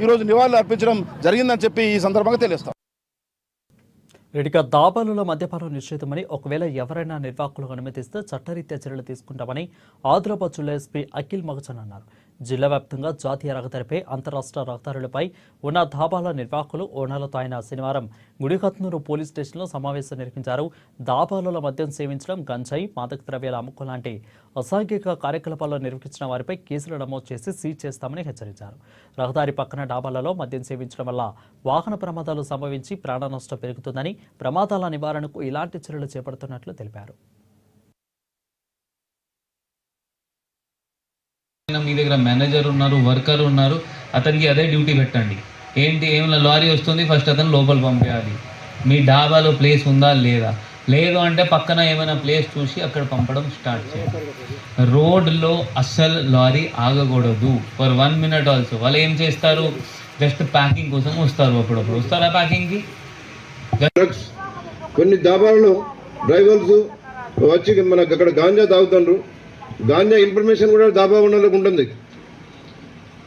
ఈరోజు నివాళులు అర్పించడం జరిగిందని చెప్పి ఈ సందర్భంగా తెలియస్తాం. ఇక దాబాలలో మద్యపానం నిషేధమని, ఒకవేళ ఎవరైనా నిర్వాహకులకు అనుమతిస్తే చట్టరీత్యా చర్యలు తీసుకుంటామని ఆదిలాబాద్ జిల్లా ఎస్పీ అఖిల్ మగచన్ అన్నారు. జిల్లా వ్యాప్తంగా జాతీయ రహదారిపై, అంతరాష్ట్ర రహదారులపై ఉన్న దాబాల నిర్వాహకులు, ఓనర్లతో ఆయన శనివారం గుడిహత్నూరు పోలీస్ స్టేషన్లో సమావేశం నిర్వహించారు. దాబాలలో మద్యం సేవించడం, గంజాయి, మాదక ద్రవ్యాల అమ్మకం లాంటి అసాంఘిక కార్యకలాపాల్లో నిర్వహించిన వారిపై కేసులు నమోదు చేసి సీజ్ చేస్తామని హెచ్చరించారు. రహదారి పక్కన డాబాలలో మద్యం సేవించడం వల్ల వాహన ప్రమాదాలు సంభవించి ప్రాణ నష్టం పెరుగుతుందని, ప్రమాదాల నివారణకు ఇలాంటి చర్యలు చేపడుతున్నట్లు తెలిపారు. మీ దగ్గర మేనేజర్ ఉన్నారు, వర్కర్ ఉన్నారు, అతనికి అదే డ్యూటీ పెట్టండి. ఏమైనా లారీ వస్తుంది, ఫస్ట్ అతను లోపల పంపించాలి. మీ డాబాలో ప్లేస్ ఉందా లేదా, లేదు అంటే పక్కన ఏమైనా ప్లేస్ చూసి అక్కడ పంపడం స్టార్ట్ చేయాలి. రోడ్లో అస్సలు లారీ ఆగకూడదు ఫర్ 1 minute ఆల్సో. వాళ్ళు ఏం చేస్తారు, జస్ట్ ప్యాకింగ్ కోసం వస్తారు, అప్పుడప్పుడు వస్తారా ప్యాకింగ్కి. కొన్ని దాబాలలో డ్రైవర్స్ వచ్చి మనకు అక్కడ గాంజా తాగుతుండ్రు. గాంజా ఇన్ఫర్మేషన్ కూడా దాబా ఉన్నోళ్ళకి ఉంటుంది.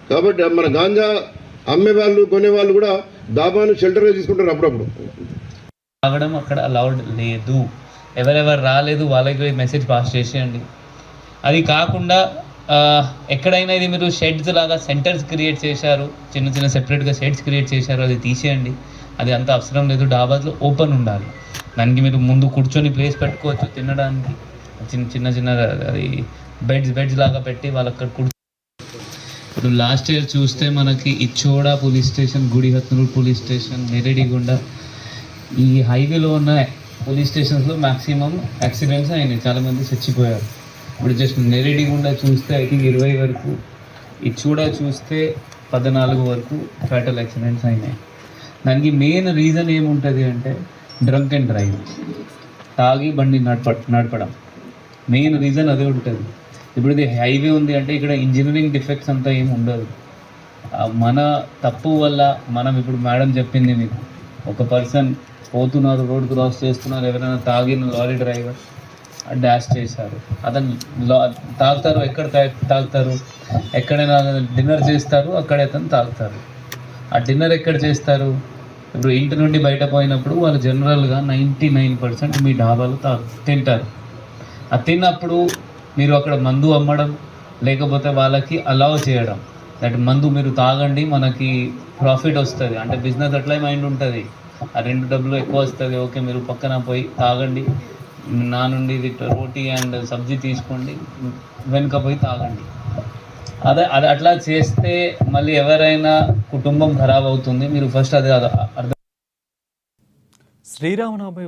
కాబట్టి మన గాంజా అమ్మే వాళ్ళు, కొనే వాళ్ళు కూడా దాబాను షెల్టర్గా తీసుకుంటారు. అప్పుడప్పుడు తాగడం అక్కడ అలౌడ్ లేదు. ఎవరెవరు రాలేదు వాళ్ళకి మెసేజ్ పాస్ చేసేయండి. అది కాకుండా ఎక్కడైనా ఇది మీరు షెడ్స్ లాగా సెంటర్స్ క్రియేట్ చేశారు, చిన్న చిన్న సెపరేట్గా షెడ్స్ క్రియేట్ చేశారు, అది తీసేయండి. అది అంత అవసరం లేదు. డాబాలో ఓపెన్ ఉండాలి. దానికి మీరు ముందు కూర్చొని ప్లేస్ పెట్టుకోవచ్చు తినడానికి. చిన్న అది బెడ్స్ లాగా పెట్టి వాళ్ళు అక్కడ కూర్చో. ఇప్పుడు లాస్ట్ ఇయర్ చూస్తే మనకి Ichoda police station, Gudihathnoor police station, Neredigonda, ఈ హైవేలో ఉన్న పోలీస్ స్టేషన్స్లో మ్యాక్సిమం యాక్సిడెంట్స్ అయినాయి, చాలామంది చచ్చిపోయారు. ఇప్పుడు జస్ట్ నెరెడిగొండ చూస్తే ఐ థింక్ 20 వరకు, ఇచ్చోడ చూస్తే 14 వరకు ఫ్యాటల్ యాక్సిడెంట్స్ అయినాయి. దానికి మెయిన్ రీజన్ ఏముంటుంది అంటే డ్రంక్ అండ్ డ్రైవ్, తాగి బండి నడపడం. మెయిన్ రీజన్ అదే ఉంటుంది. ఇప్పుడు ఇది హైవే ఉంది అంటే ఇక్కడ ఇంజనీరింగ్ డిఫెక్ట్స్ అంతా ఏమి ఉండదు. మన తప్పు వల్ల మనం ఇప్పుడు మేడం చెప్పింది మీకు, ఒక పర్సన్ పోతున్నారు, రోడ్ క్రాస్ చేస్తున్నారు, ఎవరైనా తాగిన లారీ డ్రైవర్ డాష్ చేశారు. అతను తాగుతారు. ఎక్కడ తాగుతారు, ఎక్కడైనా డిన్నర్ చేస్తారు, అక్కడే అతను తాగుతారు. ఆ డిన్నర్ ఎక్కడ చేస్తారు, ఇప్పుడు ఇంటి నుండి బయట పోయినప్పుడు వాళ్ళు జనరల్గా 99% మీ డాబాలు తింటారు. అది తిన్నప్పుడు మీరు అక్కడ మందు అమ్మడం, లేకపోతే వాళ్ళకి అలౌ చేయడం, దట్ మందు మీరు తాగండి, మనకి ప్రాఫిట్ వస్తుంది అంటే బిజినెస్ అట్లా మైండ్ ఉంటుంది. ఆ 2 డబ్బులు ఎక్కువ వస్తుంది, ఓకే మీరు పక్కన పోయి తాగండి, నా నుండి ఇది రోటీ అండ్ సబ్జీ తీసుకోండి, వెనుక పోయి తాగండి. అది అట్లా చేస్తే మళ్ళీ ఎవరైనా కుటుంబం ఖరాబ్ అవుతుంది. మీరు ఫస్ట్ అది అర్థం. శ్రీరామనవమి